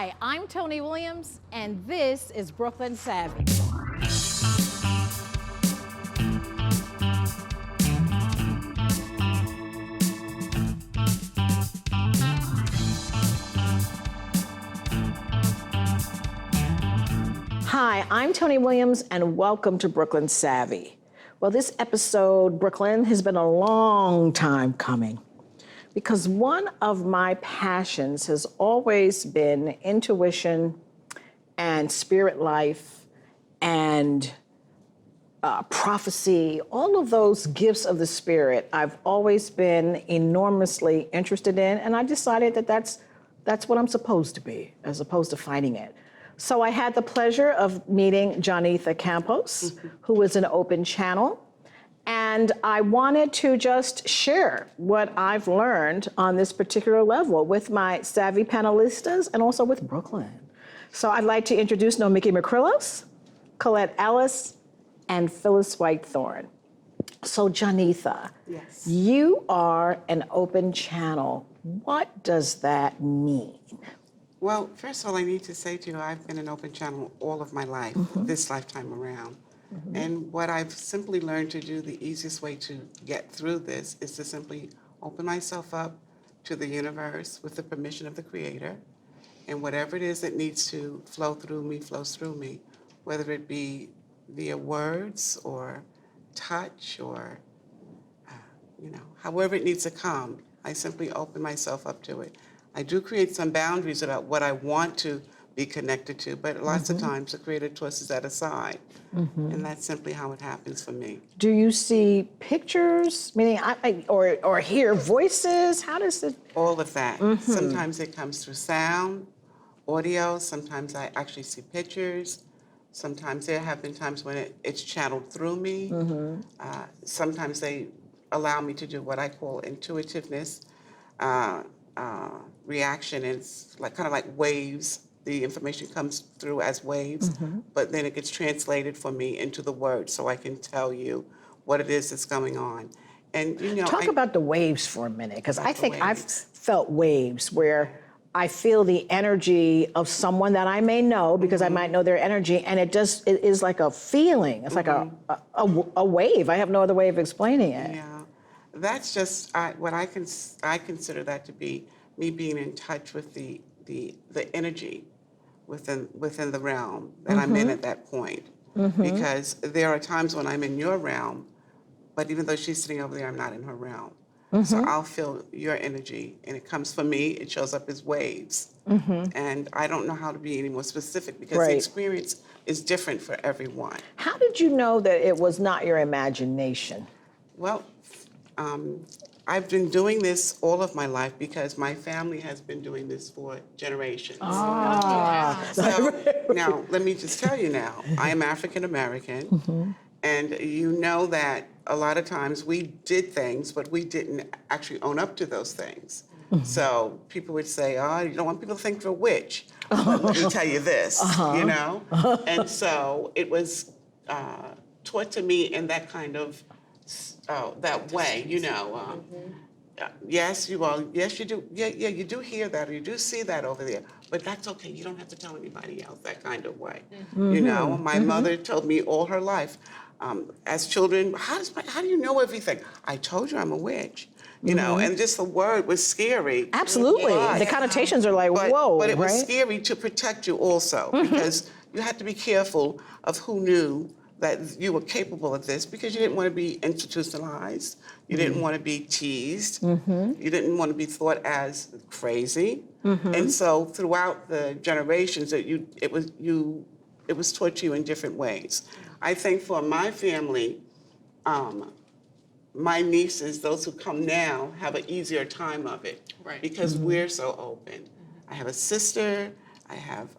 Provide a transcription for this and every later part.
Hi, I'm Toni Williams, and this is Brooklyn Savvy. Hi, I'm Toni Williams, and welcome to Brooklyn Savvy. Well, this episode, Brooklyn, has been a long time coming because one of my passions has always been intuition and spirit life and prophecy, all of those gifts of the spirit I've always been enormously interested in, and I decided that that's what I'm supposed to be, as opposed to fighting it. So I had the pleasure of meeting Jonetha Campos, who is an open channel, and I wanted to just share what I've learned on this particular level with my savvy panelistas and also with Brooklyn. So I'd like to introduce Nomiki Makrilos, Colette Ellis, and Phyllis Whitethorn. So Jonetha, yes, you are an open channel. What does that mean? Well, first of all, I need to say to you, I've been an open channel all of my life, this lifetime around. And what I've simply learned to do, the easiest way to get through this is to simply open myself up to the universe with the permission of the Creator. And whatever it is that needs to flow through me, flows through me, whether it be via words or touch or, however it needs to come, I simply open myself up to it. I do create some boundaries about what I want to be connected to, but lots of times the Creator tosses that aside, and that's simply how it happens for me. Do you see pictures, meaning, or hear voices? How does it? All of that. Sometimes it comes through sound, audio. Sometimes I actually see pictures. Sometimes there have been times when it's channeled through me. Sometimes they allow me to do what I call intuitiveness. Reaction is kind of like waves. The information comes through as waves, but then it gets translated for me into the words so I can tell you what it is that's going on. And Talk about the waves for a minute, because I think I've felt waves where I feel the energy of someone that I may know because I might know their energy, and it is like a feeling. It's like a wave. I have no other way of explaining it. Yeah, that's just what I consider that to be me being in touch with the energy within the realm that I'm in at that point. Because there are times when I'm in your realm, but even though she's sitting over there, I'm not in her realm. So I'll feel your energy, and it comes from me. It shows up as waves, and I don't know how to be any more specific because the experience is different for everyone. How did you know that it was not your imagination? Well, I've been doing this all of my life because my family has been doing this for generations. So now, let me just tell you now, I am African American, and you know that a lot of times we did things, but we didn't actually own up to those things. So people would say, oh, you don't want people to think you're a witch. But let me tell you this, And so it was taught to me in that kind of that way, yes, you are. Yes, you do. Yeah, you do hear that, or you do see that over there. But that's okay. You don't have to tell anybody else that kind of way. My mother told me all her life, as children, how do you know everything? I told you I'm a witch. And just the word was scary. Absolutely. The connotations are like, whoa, But it was scary to protect you also, because you had to be careful of who knew that you were capable of this, because you didn't want to be institutionalized. You didn't want to be teased. You didn't want to be thought as crazy. And so throughout the generations, it was taught to you in different ways. I think for my family, my nieces, those who come now, have an easier time of it, because we're so open. I have a sister. I have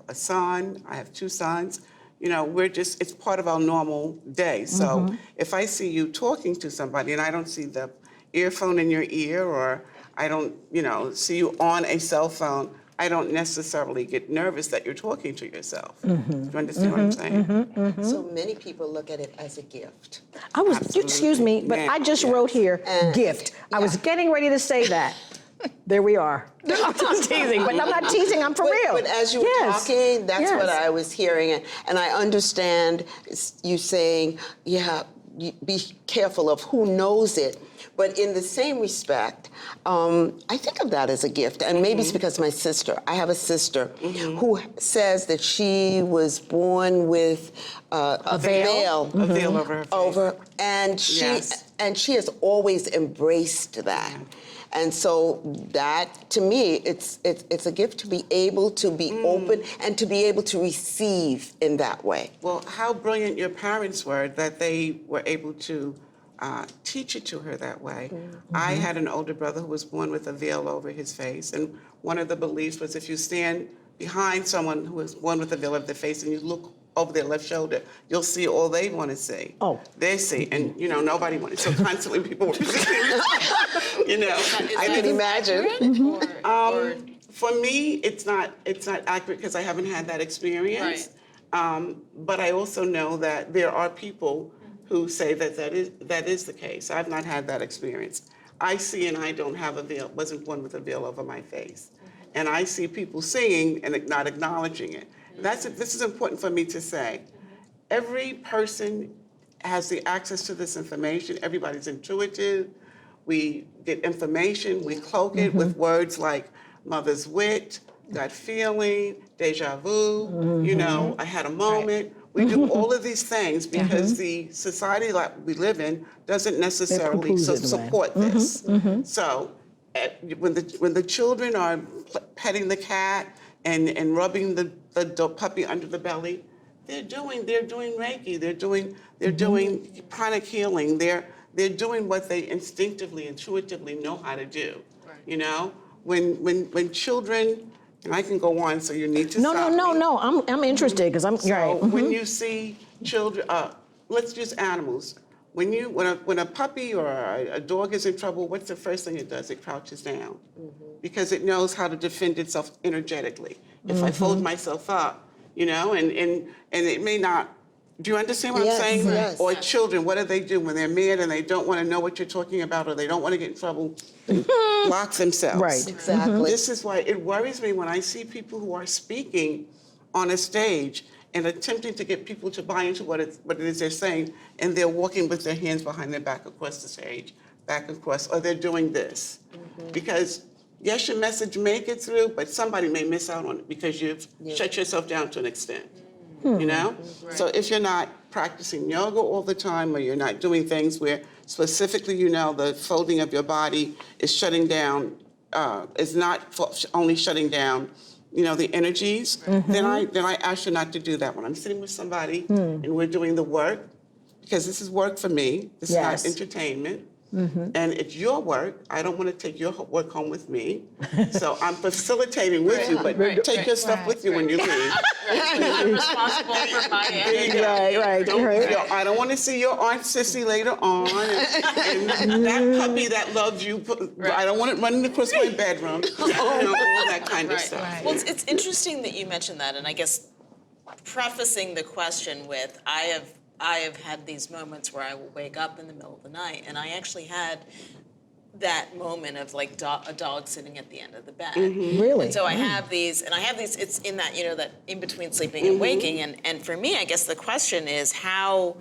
a son. I have two sons. It's part of our normal day. So if I see you talking to somebody and I don't see the earphone in your ear, or I don't, see you on a cell phone, I don't necessarily get nervous that you're talking to yourself. Do you understand what I'm saying? So many people look at it as a gift. Excuse me, but I just wrote here, gift. I was getting ready to say that. There we are. I'm just teasing, but I'm not teasing. I'm for real. But as you were talking, that's Yes. what I was hearing. And I understand you saying, yeah, be careful of who knows it. But in the same respect, I think of that as a gift. And maybe it's because my sister, I have a sister who says that she was born with a veil. A veil over her face. And Yes. she has always embraced that. And so that, to me, it's a gift to be able to be open and to be able to receive in that way. Well, how brilliant your parents were that they were able to teach it to her that way. I had an older brother who was born with a veil over his face, and one of the beliefs was if you stand behind someone who is born with a veil over their face and you look over their left shoulder, you'll see all they want to see. Oh. They see, and nobody wanted. So constantly people were, I can imagine. For me, it's not accurate because I haven't had that experience. But I also know that there are people who say that is the case. I've not had that experience. I see, and I don't have a veil. Wasn't born with a veil over my face, and I see people singing and not acknowledging it. This is important for me to say. Every person has the access to this information. Everybody's intuitive. We get information. We cloak it with words like mother's wit, gut feeling, deja vu. I had a moment. We do all of these things because the society that we live in doesn't necessarily support this. So when the children are petting the cat and rubbing the puppy under the belly, they're doing Reiki. They're doing pranic healing. They're doing what they instinctively, intuitively know how to do. When children. And I can go on, so you need to stop me. No. I'm interested because I'm right. When you see children, let's use animals. When a puppy or a dog is in trouble, what's the first thing it does? It crouches down because it knows how to defend itself energetically. If I fold myself up, and it may not. Do you understand what I'm saying? Yes. Or children, what do they do when they're mad and they don't want to know what you're talking about or they don't want to get in trouble? They block themselves. Right. Exactly. This is why it worries me when I see people who are speaking on a stage and attempting to get people to buy into what it is they're saying, and they're walking with their hands behind their back across the stage, back and across, or they're doing this. Because, yes, your message may get through, but somebody may miss out on it because you've shut yourself down to an extent. So if you're not practicing yoga all the time, or you're not doing things where specifically the folding of your body is shutting down, is not only shutting down the energies, then I ask you not to do that. When I'm sitting with somebody and we're doing the work, because this is work for me, this is not entertainment. And it's your work. I don't want to take your work home with me. So I'm facilitating with you, but take your stuff with you when you leave. I'm responsible for my end. Right. I don't want to see your Aunt Sissy later on. And that puppy that loves you, I don't want it running across my bedroom. All that kind of stuff. Well, it's interesting that you mentioned that, and I guess prefacing the question with, I have had these moments where I will wake up in the middle of the night, and I actually had that moment of like a dog sitting at the end of the bed. Really? And so I have these, it's in that, that in between sleeping and waking, and for me, I guess the question is how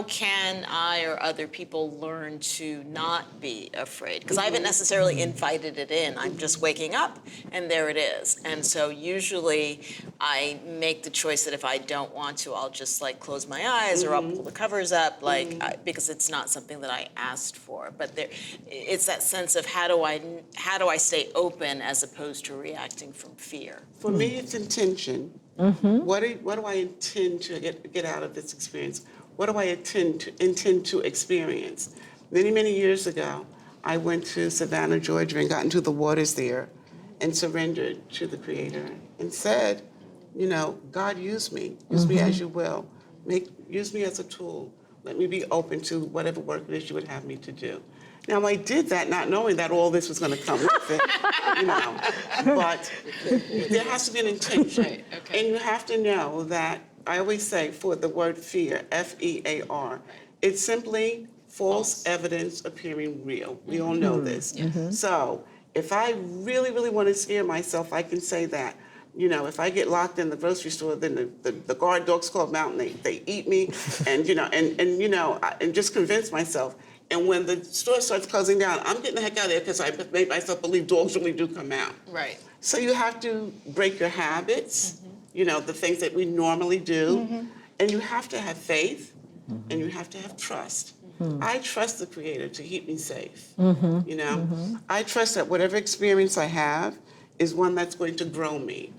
can I or other people learn to not be afraid? Because I haven't necessarily invited it in. I'm just waking up, and there it is. And so usually I make the choice that if I don't want to, I'll just like close my eyes or I'll pull the covers up, because it's not something that I asked for. But it's that sense of how do I stay open as opposed to reacting from fear. For me, it's intention. What do I intend to get out of this experience? What do I intend to experience? Many, many years ago, I went to Savannah, Georgia, and got into the waters there and surrendered to the Creator and said, God, use me as you will. Use me as a tool. Let me be open to whatever work it is you would have me to do. Now, I did that not knowing that all this was going to come with it, but there has to be an intention. Right, okay. And you have to know that, I always say for the word fear, F-E-A-R, it's simply false evidence appearing real. We all know this. So If I really, really want to scare myself, I can say that. You know, if I get locked in the grocery store, then the guard dogs come out and they eat me, and and just convince myself. And when the store starts closing down, I'm getting the heck out of there because I made myself believe dogs really do come out. Right. So you have to break your habits, the things that we normally do, and you have to have faith, and you have to have trust. I trust the Creator to keep me safe. I trust that whatever experience I have is one that's going to grow me.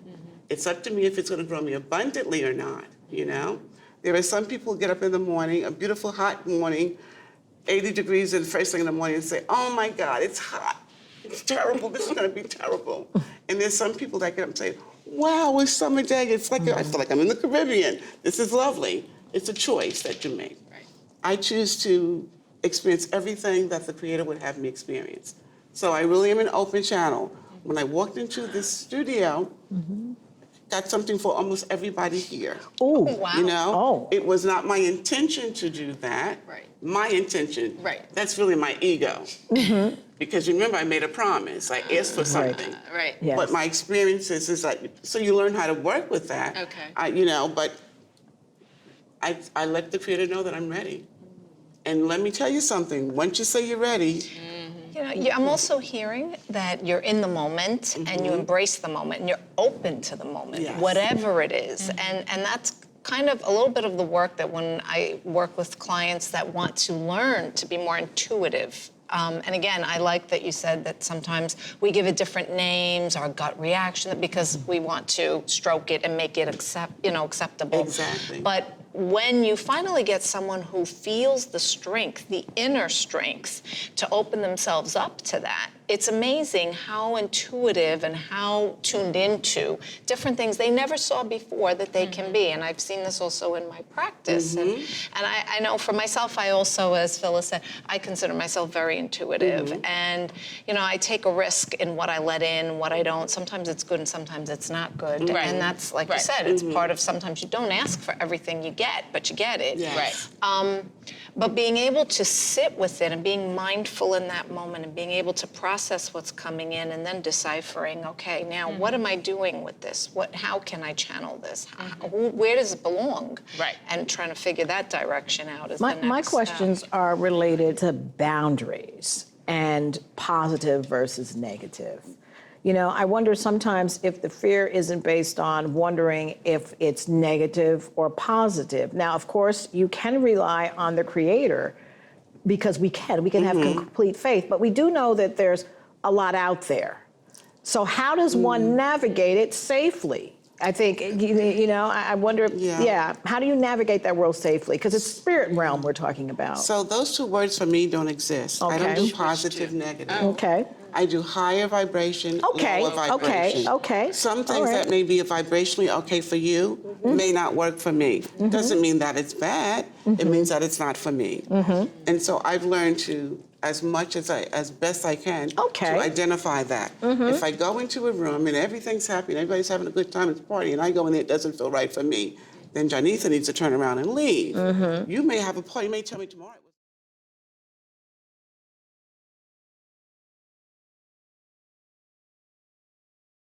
It's up to me if it's going to grow me abundantly or not. There are some people who get up in the morning, a beautiful hot morning, 80 degrees in the first thing in the morning, and say, "Oh my God, it's hot. It's terrible. This is going to be terrible." And there's some people that get up and say, "Wow, it's summer day. It's like I feel like I'm in the Caribbean. This is lovely." It's a choice that you make. Right. I choose to experience everything that the Creator would have me experience. So I really am an open channel. When I walked into this studio, got something for almost everybody here. Oh, Wow. It was not my intention to do that. Right. My intention. Right. That's really my ego. Because remember, I made a promise. I asked for something. Right. Yes. But my experiences is like, so you learn how to work with that. Okay. But I let the Creator know that I'm ready. And let me tell you something. Once you say you're ready, I'm also hearing that you're in the moment and you embrace the moment and you're open to the moment, Yes. whatever it is. And that's kind of a little bit of the work that when I work with clients that want to learn to be more intuitive. And again, I like that you said that sometimes we give it different names, our gut reaction, because we want to stroke it and make it acceptable. Exactly. But when you finally get someone who feels the strength, the inner strength, to open themselves up to that, it's amazing how intuitive and how tuned into different things they never saw before that they can be. And I've seen this also in my practice. And I know for myself, I also, as Phyllis said, I consider myself very intuitive. And, I take a risk in what I let in, what I don't. Sometimes it's good and sometimes it's not good. Right. And that's, like you said, it's part of sometimes you don't ask for everything you get, but you get it. Yes. Right. But being able to sit with it and being mindful in that moment and being able to process what's coming in and then deciphering, okay, now what am I doing with this? How can I channel this? Where does it belong? Right. And trying to figure that direction out is the next My step. questions are related to boundaries and positive versus negative. I wonder sometimes if the fear isn't based on wondering if it's negative or positive. Now, of course, you can rely on the Creator because we can have complete faith, but we do know that there's a lot out there. So how does one navigate it safely? I think, I wonder, how do you navigate that world safely? Because it's spirit realm we're talking about. so those two words for me don't exist. I don't Okay. do positive, negative. Okay. I do higher vibration, Okay, lower vibration. okay. Some All things right. that may be vibrationally okay for you may not work for me. Doesn't mean that it's bad. It means that it's not for me. And so I've learned to, as best I can, Okay. to identify that. If I go into a room and everything's happy and everybody's having a good time, it's a party, and I go in there, it doesn't feel right for me, then Jonetha needs to turn around and leave. You may have a party, you may tell me tomorrow.